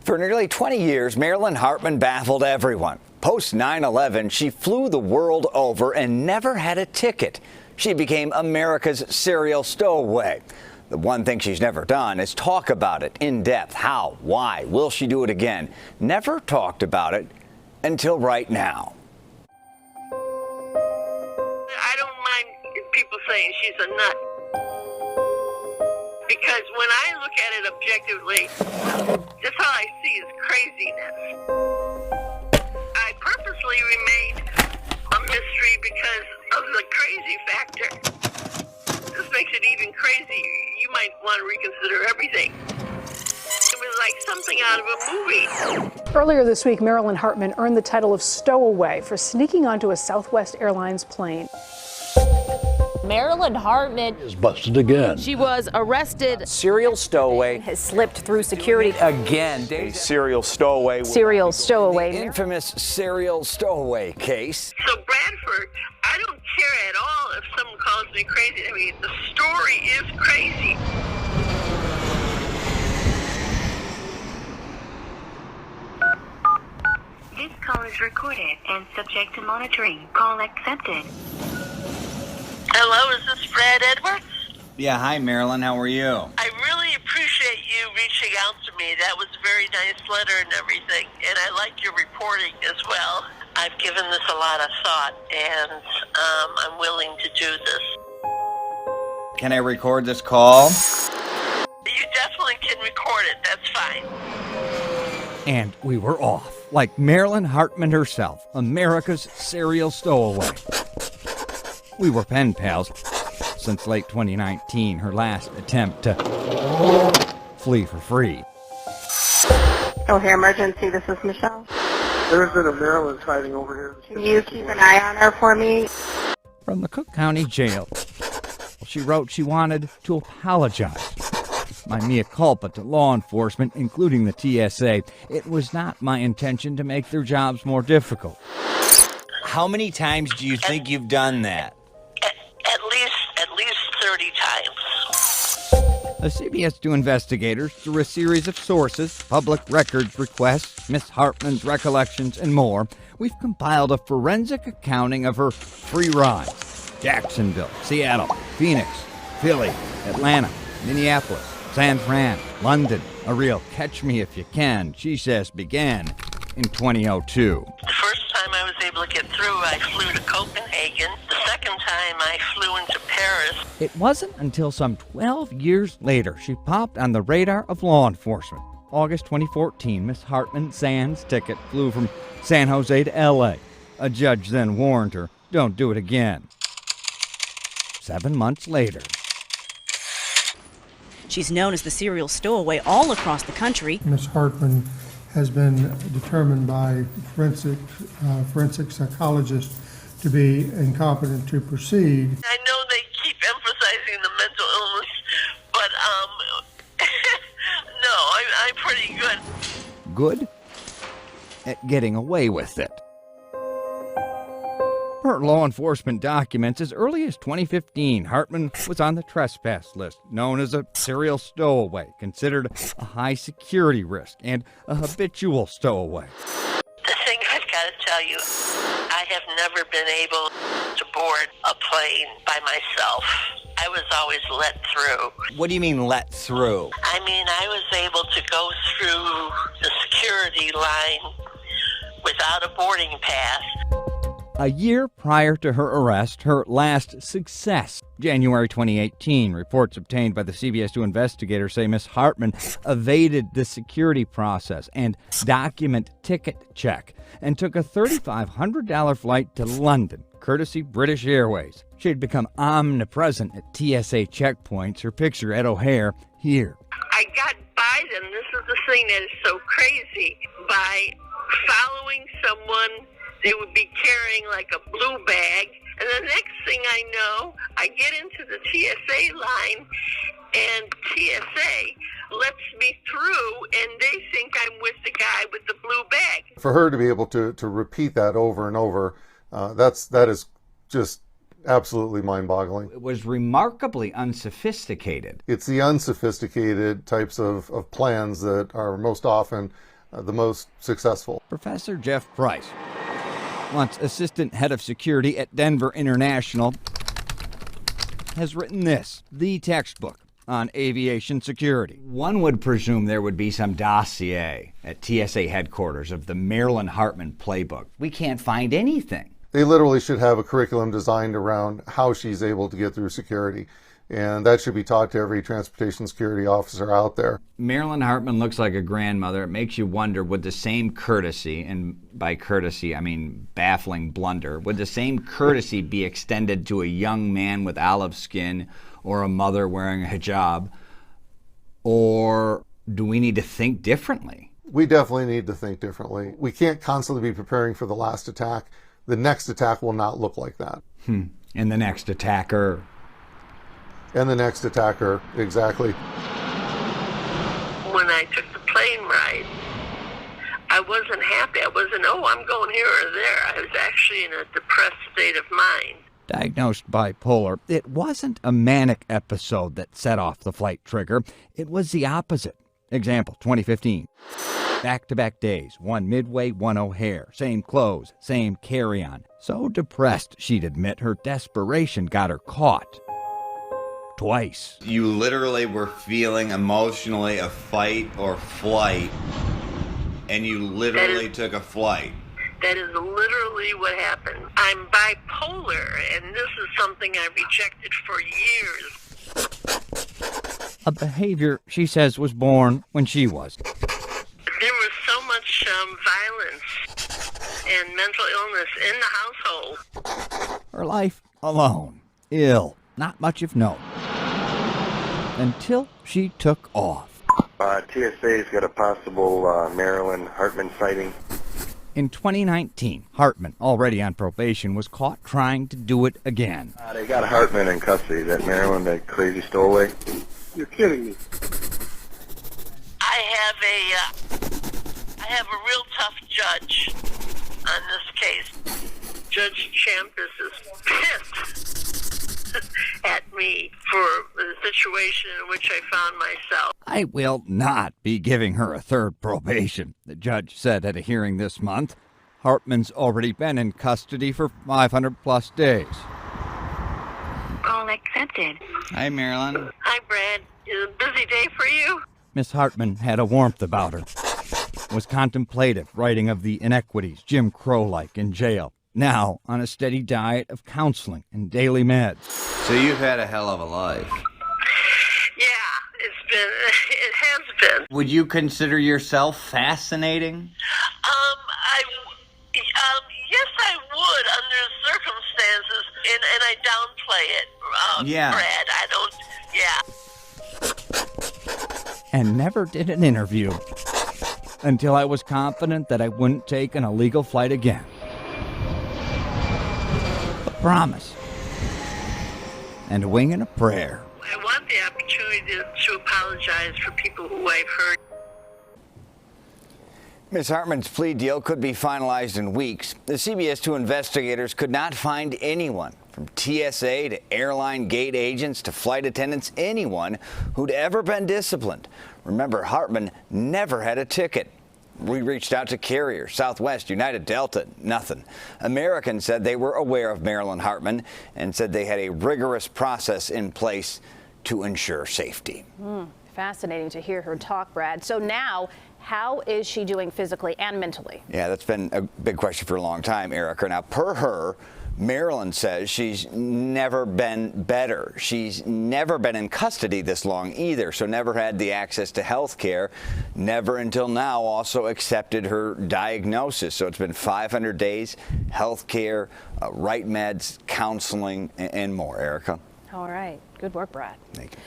For nearly 20 years, Marilyn Hartman baffled everyone. Post 9/11, she flew the world over and never had a ticket. She became America's serial stowaway. The one thing she's never done is talk about it in depth. How? Why? Will she do it again? Never talked about it until right now. I don't mind people saying she's a nut. Because when I look at it objectively, that's all I see is craziness. I purposely remained a mystery because of the crazy factor. This makes it even crazy. You might want to reconsider everything. It was like something out of a movie. Earlier this week, Marilyn Hartman earned the title of Stowaway for sneaking onto a Southwest Airlines plane. Marilyn Hartman is busted again. She was arrested. Serial stowaway Has slipped through security. again. A serial stowaway. Serial stowaway. The infamous serial stowaway case. So Bradford, I don't care at all if someone calls me crazy. I mean, the story is crazy. This call is recorded and subject to monitoring. Call accepted. Hello, is this Brad Edwards? Yeah, hi Marilyn, how are you? I really appreciate you reaching out to me. That was a very nice letter and everything, and I like your reporting as well. I've given this a lot of thought, and I'm willing to do this. Can I record this call? You definitely can record it. That's fine. And we were off, like Marilyn Hartman herself, America's serial stowaway. We were pen pals since late 2019, her last attempt to flee for free. Oh, here, emergency, this is Michelle. There's been a Maryland sighting over here. Can you keep an eye on her for me? From the Cook County Jail, she wrote she wanted to apologize. My mea culpa to law enforcement, including the TSA. It was not my intention to make their jobs more difficult. How many times do you think you've done that? At least 30 times. The CBS 2 investigators, through a series of sources, public records requests, Miss Hartman's recollections, and more, we've compiled a forensic accounting of her free rides. Jacksonville, Seattle, Phoenix, Philly, Atlanta, Minneapolis, San Fran, London. A real catch me if you can, she says, began in 2002. The first time I was able to get through, I flew to Copenhagen. The second time, I flew into Paris. It wasn't until some 12 years later she popped on the radar of law enforcement. August 2014, Miss Hartman Sands' ticket flew from San Jose to L.A. A judge then warned her, don't do it again. 7 months later. She's known as the serial stowaway all across the country. Ms. Hartman has been determined by forensic psychologists to be incompetent to proceed. I know they keep emphasizing the mental illness, but no, I'm pretty good. Good at getting away with it. Per law enforcement documents, as early as 2015, Hartman was on the trespass list, known as a serial stowaway, considered a high security risk, and a habitual stowaway. The thing I've got to tell you, I have never been able to board a plane by myself. I was always let through. What do you mean let through? I mean, I was able to go through the security line without a boarding pass. A year prior to her arrest, her last success, January 2018, reports obtained by the CBS 2 investigator say Miss Hartman evaded the security process and document ticket check and took a $3,500 flight to London, courtesy British Airways. She'd become omnipresent at TSA checkpoints, her picture at O'Hare here. I got by them. This is the thing that is so crazy. By following someone, they would be carrying like a blue bag, and the next thing I know, I get into the TSA line, and TSA lets me through, and they think I'm with the guy with the blue bag. For her to be able to repeat that over and over, that is just absolutely mind-boggling. It was remarkably unsophisticated. It's the unsophisticated types of plans that are most often the most successful. Professor Jeff Price, once assistant head of security at Denver International, has written this, the textbook on aviation security. One would presume there would be some dossier at TSA headquarters of the Marilyn Hartman playbook. We can't find anything. They literally should have a curriculum designed around how she's able to get through security. And that should be taught to every transportation security officer out there. Marilyn Hartman looks like a grandmother. It makes you wonder, would the same courtesy, and by courtesy I mean baffling blunder, would the same courtesy be extended to a young man with olive skin or a mother wearing a hijab? Or do we need to think differently? We definitely need to think differently. We can't constantly be preparing for the last attack. The next attack will not look like that. And the next attacker? And the next attacker, exactly. When I took the plane ride, I wasn't happy. I wasn't, I'm going here or there. I was actually in a depressed state of mind. Diagnosed bipolar, it wasn't a manic episode that set off the flight trigger. It was the opposite. Example, 2015. Back-to-back days, one Midway, one O'Hare. Same clothes, same carry-on. So depressed, she'd admit, her desperation got her caught. Twice. You literally were feeling emotionally a fight or flight, and you literally took a flight. That is literally what happened. I'm bipolar, and this is something I rejected for years. A behavior she says was born when she was. There was so much violence and mental illness in the household. Her life alone. Ill. Not much of note. Until she took off. TSA's got a possible Marilyn Hartman sighting. In 2019, Hartman, already on probation, was caught trying to do it again. They got Hartman in custody. That Marilyn, that crazy stowaway? You're kidding me. I have a real tough judge on this case. Judge Champus is pissed at me for the situation in which I found myself. I will not be giving her a third probation, the judge said at a hearing this month. Hartman's already been in custody for 500-plus days. Call accepted. Hi, Marilyn. Hi, Brad. Is it a busy day for you? Miss Hartman had a warmth about her, was contemplative, writing of the inequities Jim Crow-like in jail. Now on a steady diet of counseling and daily meds. So you've had a hell of a life. Yeah, it has been. Would you consider yourself fascinating? Yes, I would under circumstances, and I downplay it. Yeah. Brad, I don't, And never did an interview until I was confident that I wouldn't take an illegal flight again. A promise. And a wing and a prayer. I want the opportunity to apologize for people who I've hurt. Ms. Hartman's plea deal could be finalized in weeks. The CBS 2 investigators could not find anyone, from TSA to airline gate agents to flight attendants, anyone who'd ever been disciplined. Remember, Hartman never had a ticket. We reached out to carriers, Southwest, United, Delta, nothing. American said they were aware of Marilyn Hartman and said they had a rigorous process in place to ensure safety. Fascinating to hear her talk, Brad. So now, how is she doing physically and mentally? Yeah, that's been a big question for a long time, Erica. Now, per her, Marilyn says she's never been better. She's never been in custody this long either, so never had the access to health care. Never until now also accepted her diagnosis. So it's been 500 days, health care, right meds, counseling, and more, Erica. All right. Good work, Brad. Thank you.